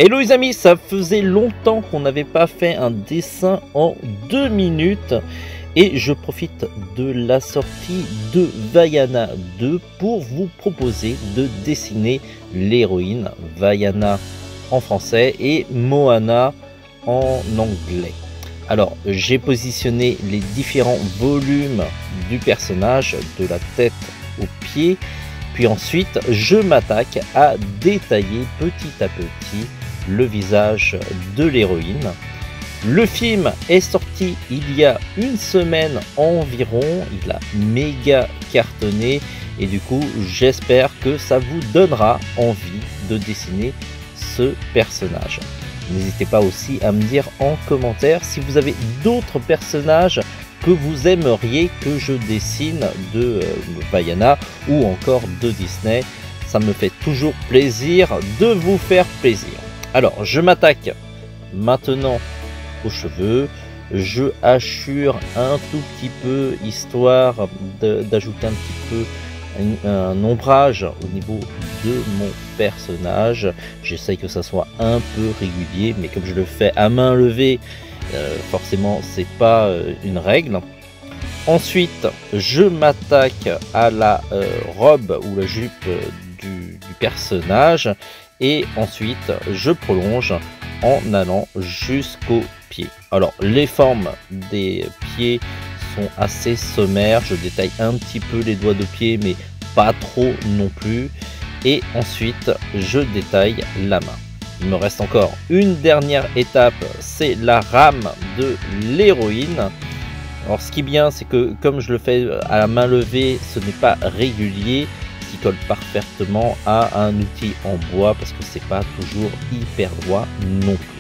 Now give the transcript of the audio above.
Hello les amis, ça faisait longtemps qu'on n'avait pas fait un dessin en 2 minutes et je profite de la sortie de Vaiana 2 pour vous proposer de dessiner l'héroïne Vaiana en français et Moana en anglais. Alors j'ai positionné les différents volumes du personnage de la tête aux pieds, puis ensuite je m'attaque à détailler petit à petit le visage de l'héroïne. Le film est sorti il y a une semaine environ, il a méga cartonné et du coup j'espère que ça vous donnera envie de dessiner ce personnage. N'hésitez pas aussi à me dire en commentaire si vous avez d'autres personnages que vous aimeriez que je dessine de Vaiana ou encore de Disney. Ça me fait toujours plaisir de vous faire plaisir. Alors, je m'attaque maintenant aux cheveux. Je hachure un tout petit peu, histoire d'ajouter un petit peu un ombrage au niveau de mon personnage. J'essaye que ça soit un peu régulier, mais comme je le fais à main levée, forcément, c'est pas une règle. Ensuite, je m'attaque à la robe ou la jupe du personnage. Et ensuite, je prolonge en allant jusqu'aux pieds. Alors, les formes des pieds sont assez sommaires. Je détaille un petit peu les doigts de pied, mais pas trop non plus. Et ensuite, je détaille la main. Il me reste encore une dernière étape, c'est la rame de l'héroïne. Alors, ce qui est bien, c'est que comme je le fais à la main levée, ce n'est pas régulier. Qui colle parfaitement à un outil en bois parce que c'est pas toujours hyper droit non plus.